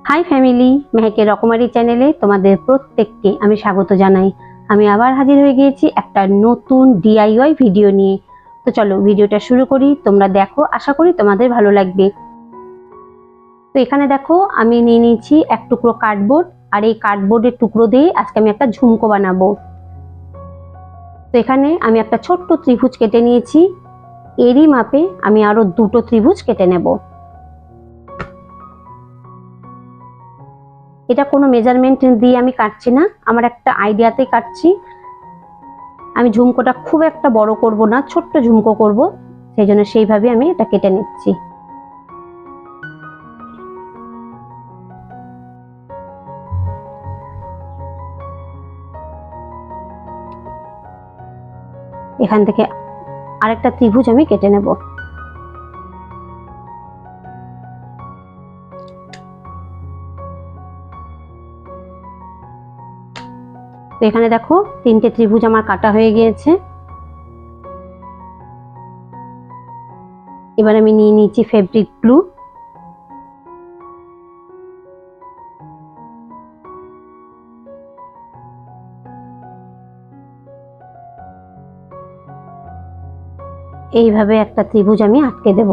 High family, মেহেকের রকমারি চ্যানেলে তোমাদের প্রত্যেককে আমি স্বাগত জানাই। আমি আবার হাজির হয়ে গিয়েছি একটা নতুন ডিআইওয়াই ভিডিও নিয়ে। তো চলো ভিডিওটা শুরু করি, তোমরা দেখো, আশা করি তোমাদের ভালো লাগবে। তো এখানে দেখো আমি নিয়ে নিয়েছি এক টুকরো কার্ডবোর্ড, আর এই কার্ডবোর্ডের টুকরো দিয়ে আজকে আমি একটা ঝুমকো বানাবো। তো এখানে আমি একটা ছোট্ট ত্রিভুজ কেটে নিয়েছি, এরই মাপে আমি আরো দুটো ত্রিভুজ কেটে নেব। এটা কোনো মেজারমেন্ট দিয়ে আমি কাটছি না, আমার একটা আইডিয়াতে কাটছি। আমি ঝুমকোটা খুব একটা বড় করব না, ছোট্ট ঝুমকো করব, সেই জন্য সেইভাবে আমি এটা কেটে নিচ্ছি। এখান থেকে আরেকটা ত্রিভুজ আমি কেটে নেব। তো এখানে দেখো তিনটে ত্রিভুজ আমার কাটা হয়ে গিয়েছে। এবার আমি নিয়ে নিচ্ছি ফেব্রিক গ্লু। এইভাবে একটা ত্রিভুজ আমি আটকে দেব।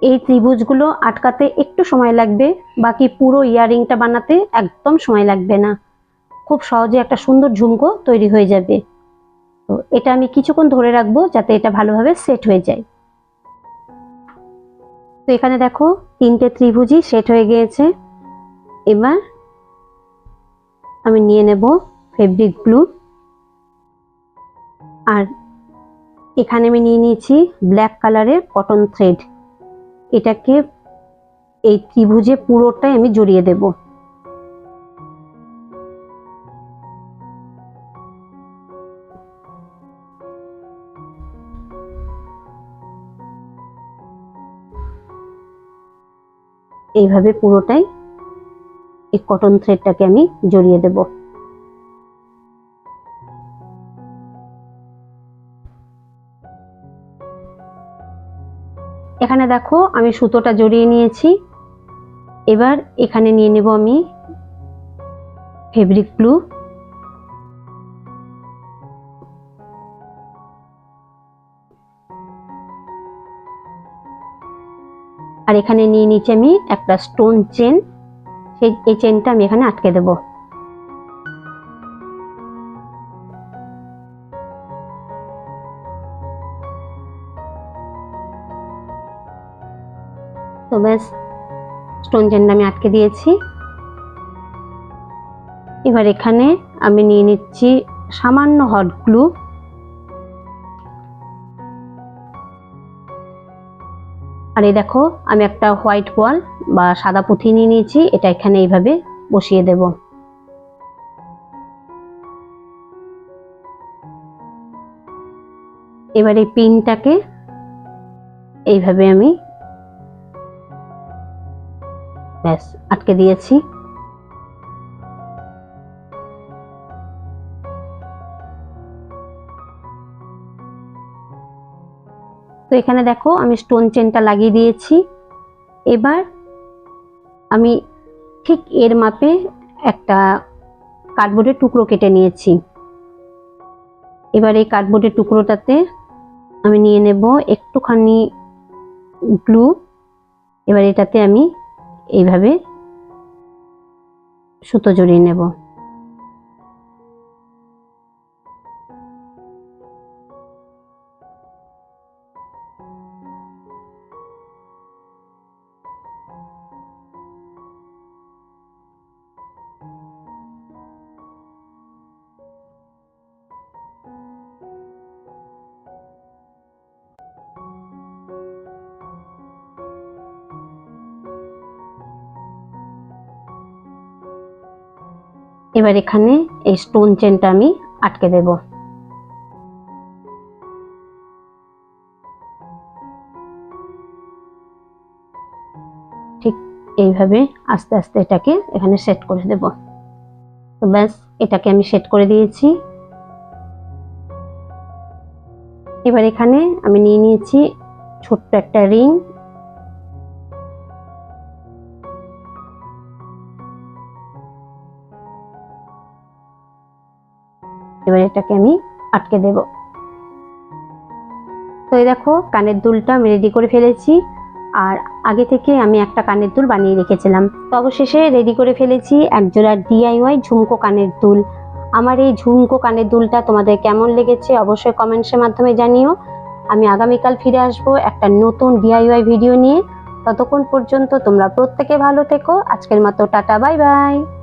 এই ত্রিভুজগুলো আটকাতে একটু সময় লাগবে, বাকি পুরো ইয়াররিংটা বানাতে একদম সময় লাগবে না, খুব সহজে একটা সুন্দর ঝুমকো তৈরি হয়ে যাবে। তো এটা আমি কিছুক্ষণ ধরে রাখবো যাতে এটা ভালোভাবে সেট হয়ে যায়। তো এখানে দেখো তিনটে ত্রিভুজই সেট হয়ে গিয়েছে। এবার আমি নিয়ে নেব ফেব্রিক গ্লু, আর এখানে আমি নিয়ে নিয়েছি ব্ল্যাক কালারের কটন থ্রেড। এটাকে এই ত্রিভুজে পুরোটাই আমি জড়িয়ে দেব। এইভাবে পুরোটাই এই কটন থ্রেডটাকে আমি জড়িয়ে দেব। এখানে দেখো আমি সুতোটা জড়িয়ে নিয়েছি। এবার এখানে নিয়ে নেব আমি ফেব্রিক গ্লু, আর এখানে নিয়ে নিচ্ছি আমি একটা স্টোন চেন। এই চেনটা আমি এখানে আটকে দেব। তো ব্যাস, স্টোন চেনটা আমি আটকে দিয়েছি। এবার এখানে আমি নিয়ে নিচ্ছি সামান্য হট গ্লু, আর এই দেখো আমি একটা হোয়াইট বল বা সাদা পুঁথি নিয়ে নিয়েছি, এটা এখানে এইভাবে বসিয়ে দেব। এবার এই পিনটাকে এইভাবে আমি ব্যাস আটকে দিয়েছি। তো এখানে দেখো আমি স্টোন চেনটা লাগিয়ে দিয়েছি। এবার আমি ঠিক এর মাপে একটা কার্ডবোর্ডের টুকরো কেটে নিয়েছি। এবার এই কার্ডবোর্ডের টুকরোটাতে আমি নিয়ে নেব একটুখানি গ্লু। এবার এটাতে আমি এইভাবে সুতো জড়িয়ে নেব। এবার এখানে এই স্টোন চেনটা আমি আটকে দেব। এইভাবে আস্তে আস্তে এটাকে এখানে সেট করে দেব। তো ব্যাস, এটাকে আমি সেট করে দিয়েছি। এবার এখানে আমি নিয়ে নিয়েছি ছোট্ট একটা রিং। এবার এটাকে আমি আটকে দেব। তো এই দেখো, কানের দুলটা আমি রেডি করে ফেলেছি। আর আগে থেকে আমি একটা কানের দুল বানিয়ে রেখেছিলাম। তো অবশেষে রেডি করে ফেলেছি একজোড়া ডিআইওয়াই ঝুমকো কানের দুল। আমার এই ঝুমকো কানের দুলটা তোমাদের কেমন লেগেছে অবশ্যই কমেন্টসের মাধ্যমে জানিও। আমি আগামীকাল ফিরে আসবো একটা নতুন ডিআইওয়াই ভিডিও নিয়ে। ততক্ষণ পর্যন্ত তোমরা প্রত্যেকে ভালো থেকো। আজকের মতো টাটা, বাই বাই।